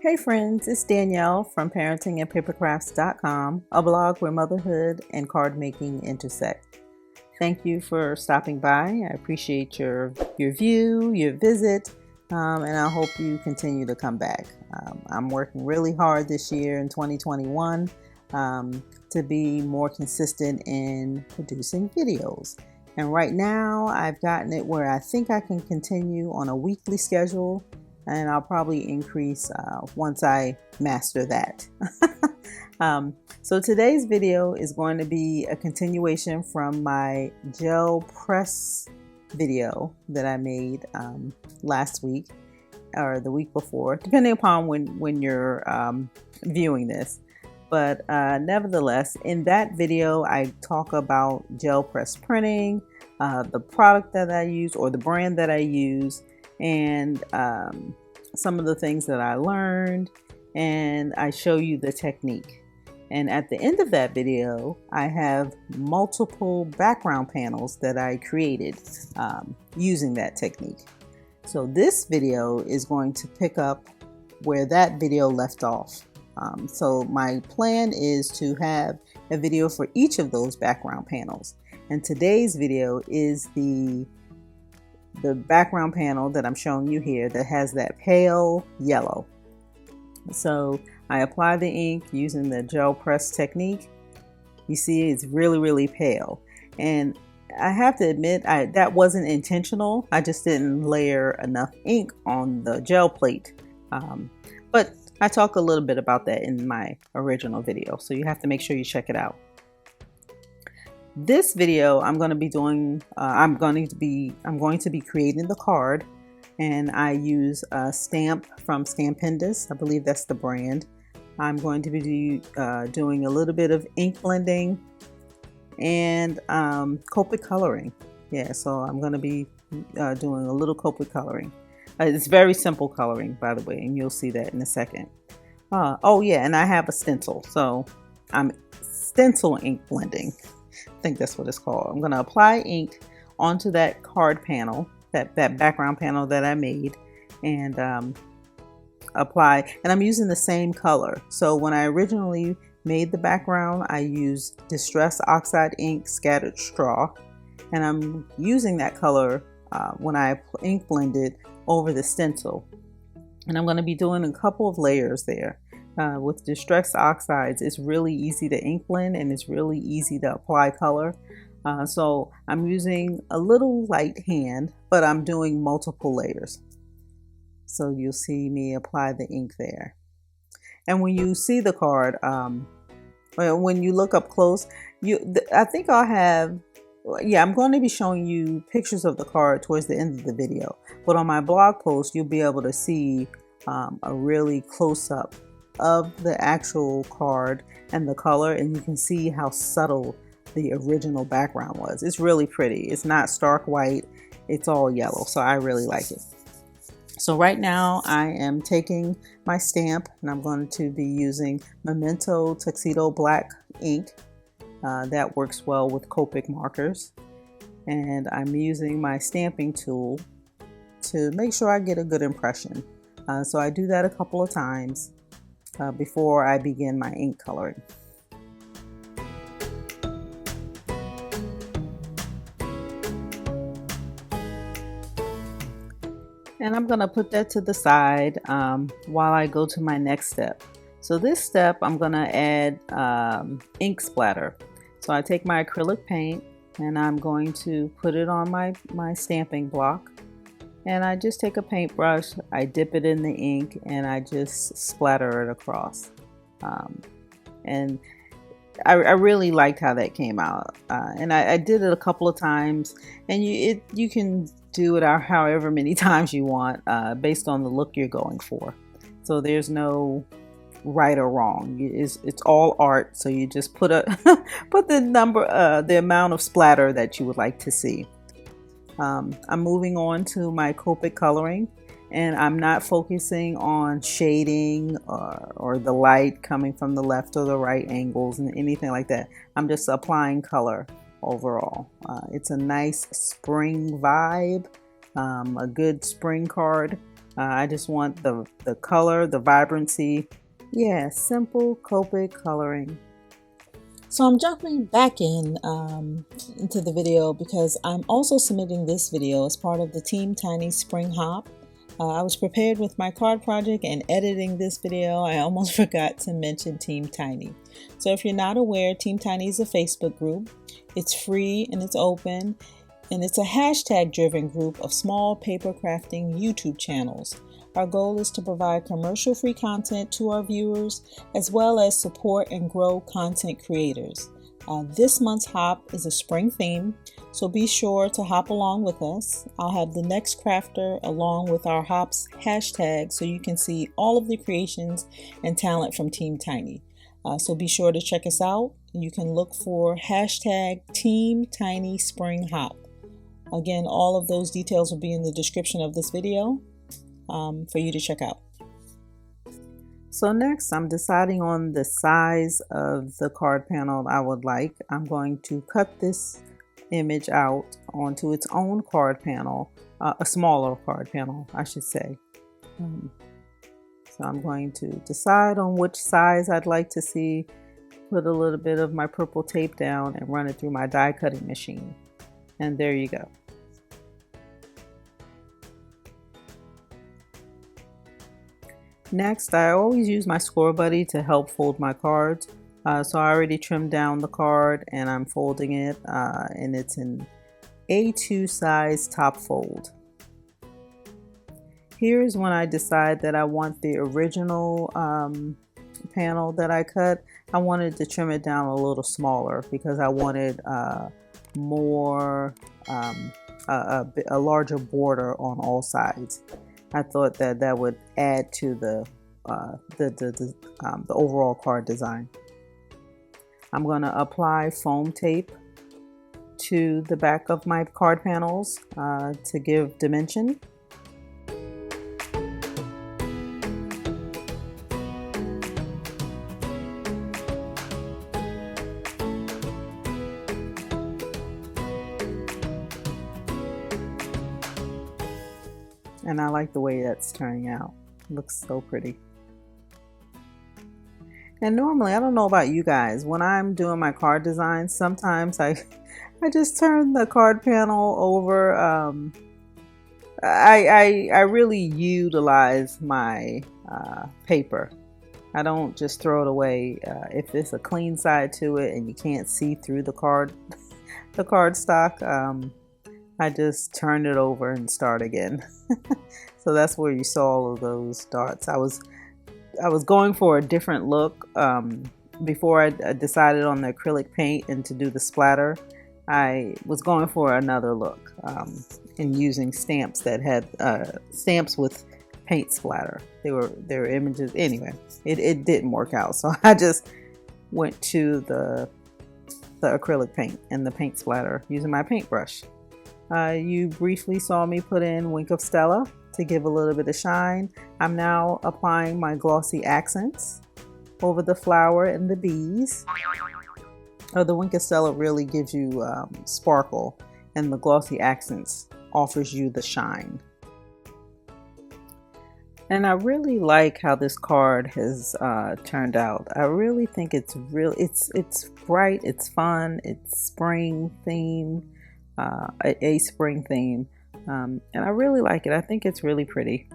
Hey friends, it's Danielle from parentingandpapercrafts.com, a blog where motherhood and card making intersect. Thank you for stopping by. I appreciate your view, your visit, and I hope you continue to come back. I'm working really hard this year in 2021 to be more consistent in producing videos. And right now I've gotten it where I think I can continue on a weekly schedule, and I'll probably increase once I master that. So today's video is going to be a continuation from my gel press video that I made last week or the week before, depending upon when you're viewing this. But nevertheless, in that video, I talk about gel press printing, the product that I use or the brand that I use, and some of the things that I learned, and I show you the technique. And at the end of that video, I have multiple background panels that I created using that technique. So this video is going to pick up where that video left off. So my plan is to have a video for each of those background panels. And today's video is the background panel that I'm showing you here that has that pale yellow. So I apply the ink using the gel press technique. You see it's really pale, and I have to admit that wasn't intentional. I just didn't layer enough ink on the gel plate, but I talk a little bit about that in my original video, so you have to make sure you check it out. This video I'm going to be doing, I'm going to be creating the card, and I use a stamp from Stampendous. I believe that's the brand. I'm going to be doing a little bit of ink blending and Copic Coloring. Yeah, so I'm going to be doing a little Copic Coloring. It's very simple coloring, by the way, and you'll see that in a second. Oh yeah, and I have a stencil, so I'm stencil ink blending. I think that's what it's called. I'm going to apply ink onto that card panel, that background panel that I made, and apply, and I'm using the same color. So when I originally made the background, I used Distress Oxide ink scattered straw, and I'm using that color when I ink blended over the stencil. And I'm going to be doing a couple of layers there. With Distress Oxides, it's really easy to ink blend and it's really easy to apply color. So I'm using a little light hand, but I'm doing multiple layers. So you'll see me apply the ink there. And when you see the card, when you look up close, I think I'll have, yeah, I'm going to be showing you pictures of the card towards the end of the video. But on my blog post, you'll be able to see a really close-up of the actual card and the color, and you can see how subtle the original background was. It's really pretty. It's not stark white, it's all yellow, so I really like it. So right now I am taking my stamp, and I'm going to be using Memento Tuxedo Black ink. That works well with Copic markers, and I'm using my stamping tool to make sure I get a good impression. So I do that a couple of times before I begin my ink coloring. And I'm going to put that to the side while I go to my next step. So this step, I'm going to add ink splatter. So I take my acrylic paint and I'm going to put it on my stamping block. And I just take a paintbrush, I dip it in the ink, and I just splatter it across. And I really liked how that came out. And I did it a couple of times, and you can do it however many times you want based on the look you're going for. So there's no right or wrong. It's all art. So you just put the amount of splatter that you would like to see. I'm moving on to my Copic Coloring, and I'm not focusing on shading or the light coming from the left or the right angles and anything like that. I'm just applying color overall. It's a nice spring vibe, a good spring card. I just want the color, the vibrancy. Yeah, simple Copic coloring. So I'm jumping back into the video because I'm also submitting this video as part of the Team Tiny Spring Hop. I was prepared with my card project and editing this video. I almost forgot to mention Team Tiny. So if you're not aware, Team Tiny is a Facebook group. It's free and it's open, and it's a hashtag driven group of small paper crafting YouTube channels. Our goal is to provide commercial-free content to our viewers, as well as support and grow content creators. This month's hop is a spring theme, so be sure to hop along with us. I'll have the next crafter along with our hops hashtag so you can see all of the creations and talent from Team Tiny. So be sure to check us out. You can look for hashtag Team Tiny Spring Hop. Again, all of those details will be in the description of this video. For you to check out. So next, I'm deciding on the size of the card panel I would like. I'm going to cut this image out onto its own card panel, a smaller card panel, I should say. So I'm going to decide on which size I'd like to see, put a little bit of my purple tape down and run it through my die cutting machine. And there you go. Next, I always use my score buddy to help fold my cards. So I already trimmed down the card and I'm folding it, and it's an A2 size top fold. Here's when I decide that I want the original panel that I cut. I wanted to trim it down a little smaller because I wanted more, a larger border on all sides. I thought that would add to the overall card design. I'm going to apply foam tape to the back of my card panels to give dimension. And I like the way that's turning out. It looks so pretty. And normally, I don't know about you guys, when I'm doing my card design, sometimes I just turn the card panel over. I really utilize my paper. I don't just throw it away. If there's a clean side to it and you can't see through the card stock, I just turn it over and start again. So that's where you saw all of those dots. I was going for a different look before I decided on the acrylic paint and to do the splatter. I was going for another look and using stamps that had stamps with paint splatter. They were images. Anyway, it didn't work out, so I just went to the acrylic paint and the paint splatter using my paintbrush. You briefly saw me put in Wink of Stella to give a little bit of shine. I'm now applying my glossy accents over the flower and the bees. The Wink of Stella really gives you sparkle, and the glossy accents offers you the shine. And I really like how this card has turned out. I really think it's bright, it's fun, it's spring theme. A spring theme, and I really like it. I think it's really pretty.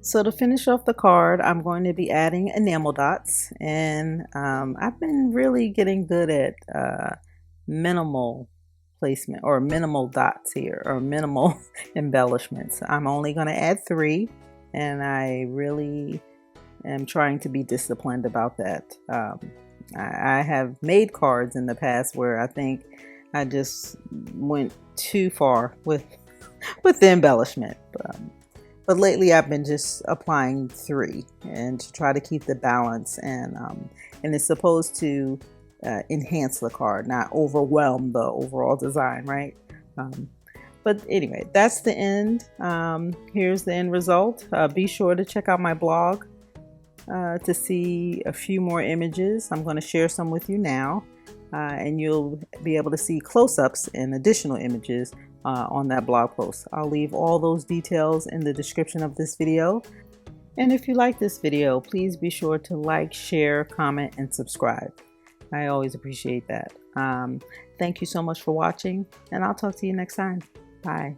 So to finish off the card, I'm going to be adding enamel dots, and I've been really getting good at minimal placement or minimal dots here, or minimal embellishments. I'm only going to add 3, and I really am trying to be disciplined about that. I have made cards in the past where I think I just went too far with the embellishment. But lately I've been just applying 3 and to try to keep the balance, and it's supposed to enhance the card, not overwhelm the overall design, right? But anyway, that's the end. Here's the end result. Be sure to check out my blog to see a few more images. I'm going to share some with you now. And you'll be able to see close-ups and additional images on that blog post. I'll leave all those details in the description of this video. And if you like this video, please be sure to like, share, comment, and subscribe. I always appreciate that. Thank you so much for watching, and I'll talk to you next time. Bye.